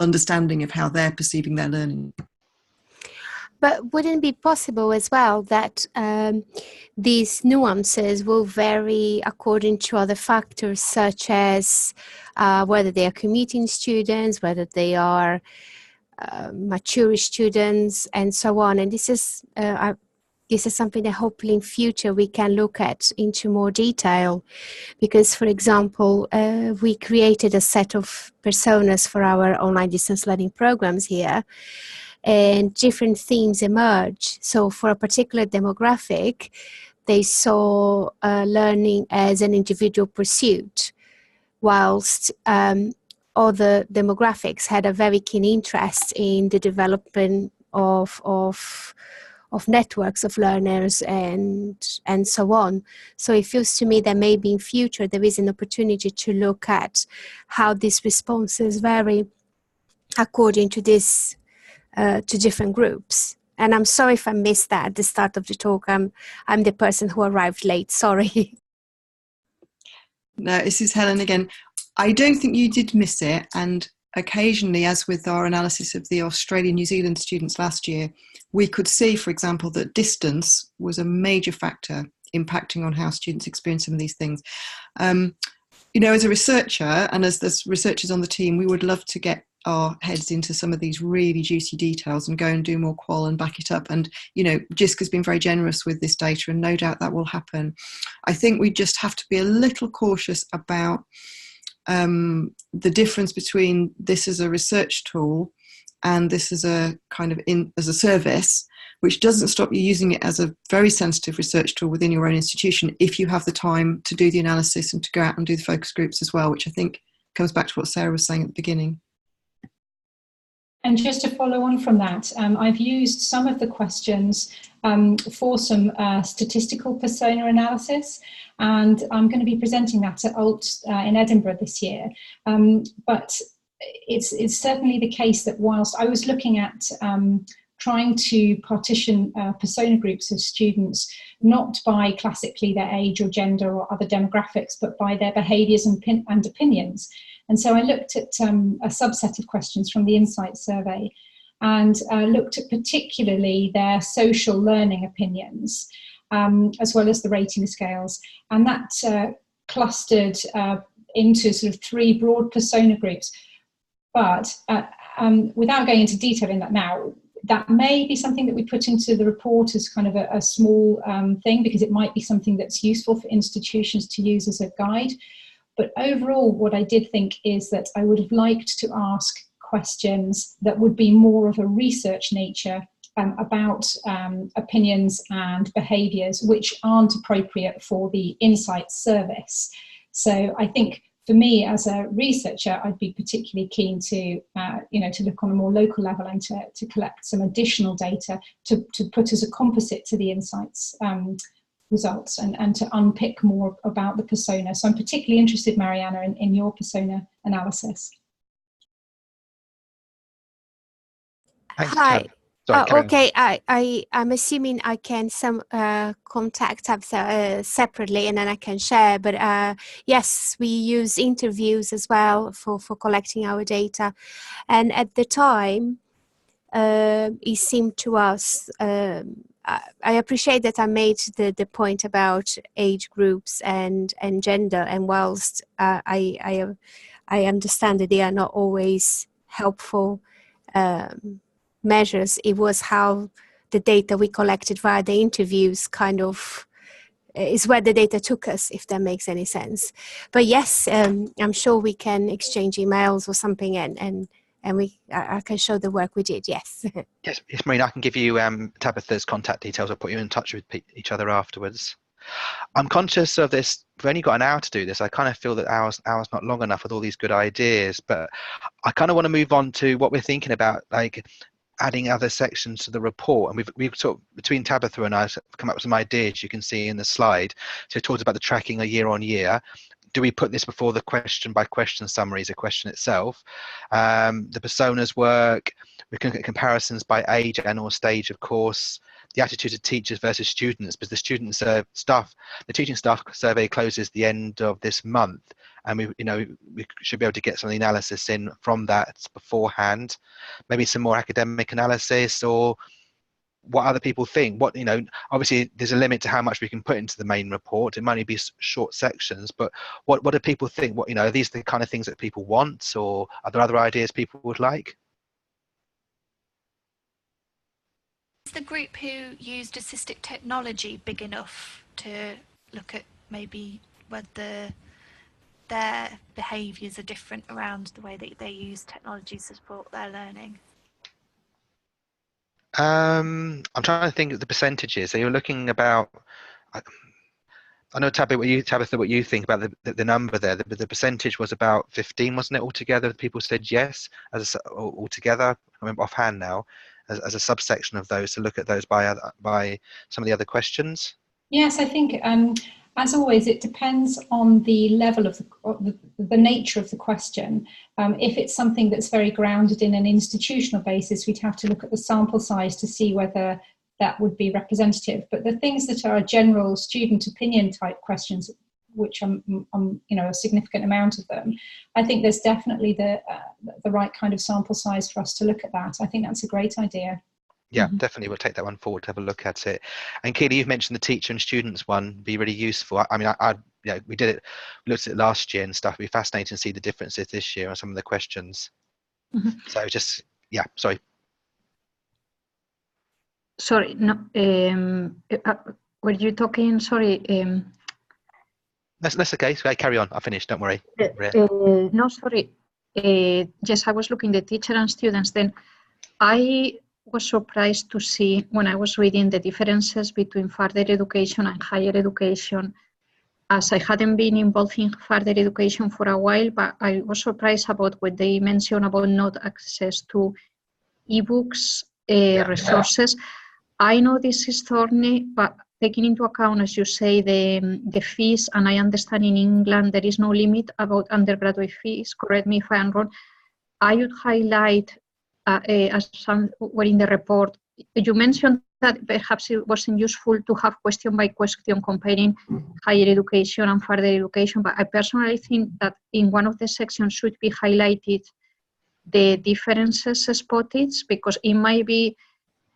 understanding of how they're perceiving their learning. But wouldn't it be possible as well that these nuances will vary according to other factors, such as whether they are commuting students, whether they are mature students, and so on? And this is something that hopefully in future we can look at into more detail, because, for example, we created a set of personas for our online distance learning programs here, and different themes emerge. So for a particular demographic, they saw learning as an individual pursuit, whilst other demographics had a very keen interest in the development of networks of learners and so on. So it feels to me that maybe in future there is an opportunity to look at how these responses vary according to this to different groups. And I'm sorry if I missed that at the start of the talk. I'm the person who arrived late, sorry. No, this is Helen again. I don't think you did miss it, and occasionally, as with our analysis of the Australian-New Zealand students last year, we could see, for example, that distance was a major factor impacting on how students experience some of these things. You know, as a researcher and as the researchers on the team, we would love to get our heads into some of these really juicy details and go and do more qual and back it up. And, you know, JISC has been very generous with this data, and no doubt that will happen. I think we just have to be a little cautious about the difference between this as a research tool and this as a kind of as a service, which doesn't stop you using it as a very sensitive research tool within your own institution if you have the time to do the analysis and to go out and do the focus groups as well, which I think comes back to what Sarah was saying at the beginning. And just to follow on from that, I've used some of the questions for some statistical persona analysis, and I'm going to be presenting that at ALT in Edinburgh this year. But it's certainly the case that whilst I was looking at trying to partition persona groups of students, not by classically their age or gender or other demographics, but by their behaviours and opinions. And so I looked at a subset of questions from the Insight survey and looked at particularly their social learning opinions, as well as the rating scales. And that clustered into sort of 3 broad persona groups. But without going into detail in that now, that may be something that we put into the report as kind of a small thing, because it might be something that's useful for institutions to use as a guide. But overall, what I did think is that I would have liked to ask questions that would be more of a research nature about opinions and behaviours which aren't appropriate for the Insight service. So I think for me as a researcher, I'd be particularly keen to, to look on a more local level and to collect some additional data to put as a composite to the Insights results and to unpick more about the persona. So I'm particularly interested, Mariana, in your persona analysis. Thanks, Hi. Sorry, okay, I'm assuming I can contact separately and then I can share. But yes, we use interviews as well for collecting our data. And at the time, it seemed to us, I appreciate that I made the point about age groups and gender. And whilst I understand that they are not always helpful measures, it was how the data we collected via the interviews kind of is where the data took us, if that makes any sense. But yes, I'm sure we can exchange emails or something and I can show the work we did, yes. Yes, Marina, I can give you Tabitha's contact details. I'll put you in touch with each other afterwards. I'm conscious of this. We've only got an hour to do this. I kind of feel that hour's not long enough with all these good ideas, but I kind of want to move on to what we're thinking about, like adding other sections to the report. And we've sort of, between Tabitha and I, have come up with some ideas you can see in the slide. So it talks about the tracking a year on year. Do we put this before the question by question summaries, a question itself? The personas work, we can look at comparisons by age and or stage, of course, the attitude of teachers versus students, because the teaching staff survey closes the end of this month, and we should be able to get some of the analysis in from that beforehand. Maybe some more academic analysis, or what other people think. Obviously there's a limit to how much we can put into the main report. It might only be short sections, but what do people think? Are these the kind of things that people want, or are there other ideas people would like? Is the group who used assistive technology big enough to look at maybe whether their behaviours are different around the way that they use technology to support their learning? I'm trying to think of the percentages. So you're looking about, I know Tabitha, what you think about the number there. The percentage was about 15, wasn't it, altogether? People said yes altogether. I remember offhand now, as a subsection of those, to look at those by some of the other questions. Yes, I think as always, it depends on the level of the nature of the question. If it's something that's very grounded in an institutional basis, we'd have to look at the sample size to see whether that would be representative. But the things that are general student opinion type questions, which are a significant amount of them, I think there's definitely the right kind of sample size for us to look at that. I think that's a great idea. Yeah, definitely. We'll take that one forward to have a look at it. And Keely, you've mentioned the teacher and students one, be really useful. I mean, we did it, we looked at it last year and stuff. It'd be fascinating to see the differences this year on some of the questions. So sorry. Sorry, no. Were you talking? Sorry. That's okay. So carry on. I'll finish. Don't worry. No, sorry. Yes, I was looking at the teacher and students. Then I was surprised to see when I was reading the differences between further education and higher education, as I hadn't been involved in further education for a while, but I was surprised about what they mentioned about not access to ebooks, resources. I know this is thorny, but taking into account, as you say, the fees, and I understand in England there is no limit about undergraduate fees, correct me if I'm wrong, I would highlight, as some were in the report, you mentioned that perhaps it wasn't useful to have question by question comparing higher education and further education, but I personally think that in one of the sections should be highlighted the differences spotted, because it might be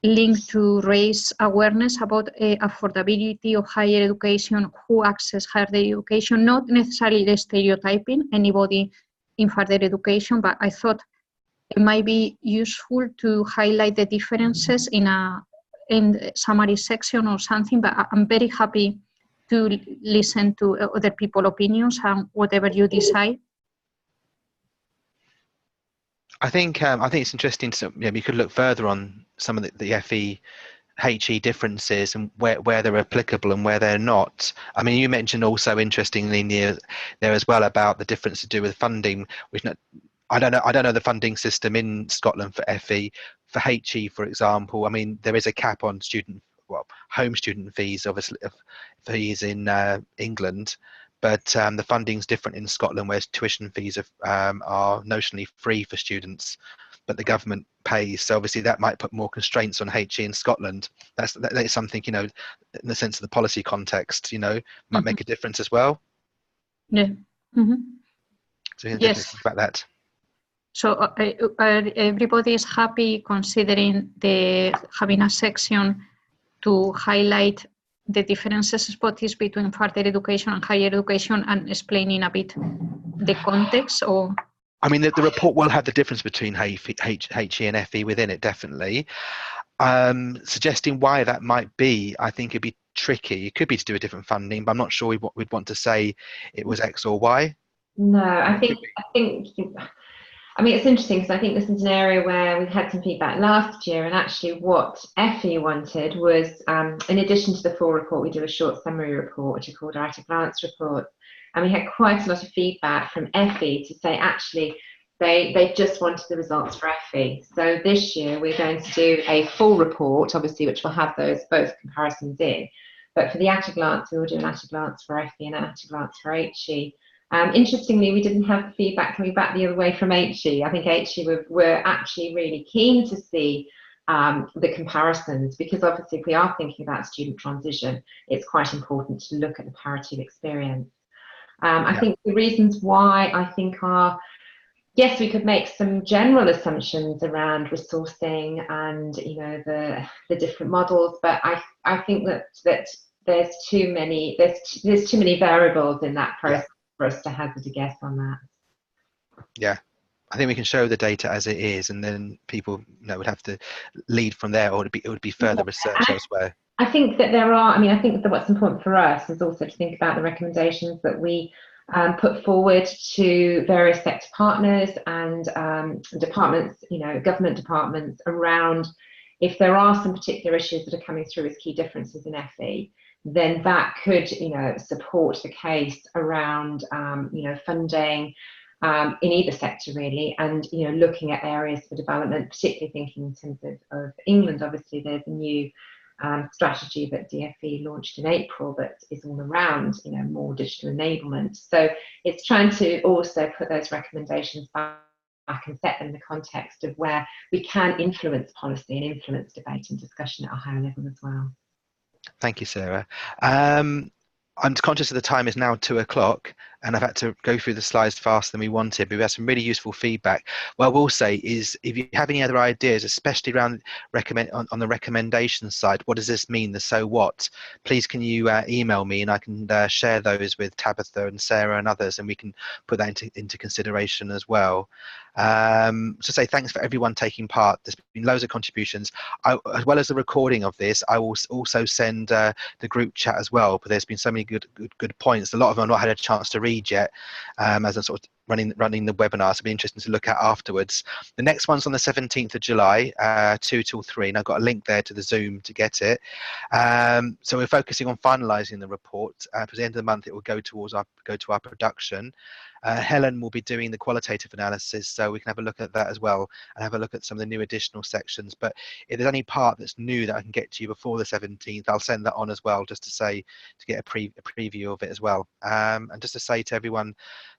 linked to raise awareness about affordability of higher education, who access higher education, not necessarily the stereotyping anybody in further education, but I thought it might be useful to highlight the differences in the summary section or something, but I'm very happy to listen to other people's opinions and whatever you decide. I think it's interesting to, you could look further on some of the FE HE differences and where they're applicable and where they're not. I mean, you mentioned also interestingly there as well about the difference to do with funding, which I don't know the funding system in Scotland for FE. For HE, for example, I mean, there is a cap on home student fees, obviously, fees in England, but the funding's different in Scotland, where tuition fees are notionally free for students, but the government pays. So obviously that might put more constraints on HE in Scotland. That is something, in the sense of the policy context, might make a difference as well. Yeah. Mm-hmm. So you can definitely think about that. So everybody is happy considering having a section to highlight the differences spotted between further education and higher education and explaining a bit the context, or? I mean, the report will have the difference between HE and FE within it, definitely. Suggesting why that might be, I think it'd be tricky. It could be to do with different funding, but I'm not sure we'd want to say it was X or Y. No, I mean, it's interesting because I think this is an area where we had some feedback last year, and actually what FE wanted was, in addition to the full report, we do a short summary report, which is called our at-a-glance report. And we had quite a lot of feedback from FE to say, actually, they just wanted the results for FE. So this year we're going to do a full report, obviously, which will have both comparisons in. But for the at-a-glance, we will do an at-a-glance for FE and an at-a-glance for HE. Interestingly, we didn't have feedback coming back the other way from HE. I think HE were actually really keen to see the comparisons, because obviously if we are thinking about student transition, it's quite important to look at the parity of experience. I think the reasons why I think are, yes, we could make some general assumptions around resourcing and the different models, but I think that there's too many variables in that process for us to hazard a guess on that. Yeah, I think we can show the data as it is, and then people would have to lead from there, or it would be further research elsewhere. I think that I think that what's important for us is also to think about the recommendations that we put forward to various sector partners and departments, government departments, around if there are some particular issues that are coming through as key differences in FE, then that could, support the case around, funding in either sector really, and looking at areas for development, particularly thinking in terms of England. Obviously, there's a new strategy that DfE launched in April that is all around more digital enablement. So it's trying to also put those recommendations back and set them in the context of where we can influence policy and influence debate and discussion at a higher level as well. Thank you, Sarah. I'm conscious that the time is now 2:00 and I've had to go through the slides faster than we wanted, but we had some really useful feedback. What I will say is, if you have any other ideas, especially around on the recommendation side, what does this mean, the so what, please can you email me, and I can share those with Tabitha and Sarah and others, and we can put that into consideration as well. So say thanks for everyone taking part. There's been loads of contributions. As well as the recording of this, I will also send the group chat as well, but there's been so many good points. A lot of them I've not had a chance to read yet, as I'm sort of running the webinar, so it'll be interesting to look at afterwards. The next one's on the 17th of July, 2 till 3, and I've got a link there to the Zoom to get it. So we're focusing on finalising the report. At the end of the month, it will go to our production. Helen will be doing the qualitative analysis, so we can have a look at that as well, and have a look at some of the new additional sections. But if there's any part that's new that I can get to you before the 17th, I'll send that on as well, just to get a preview of it as well. And just to say to everyone,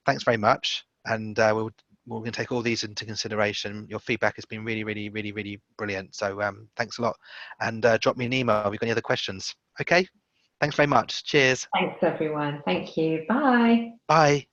thanks very much, and we'll we're going to take all these into consideration. Your feedback has been really, really, really, really brilliant. So thanks a lot. And drop me an email if you've got any other questions. Okay. Thanks very much. Cheers. Thanks, everyone. Thank you. Bye. Bye.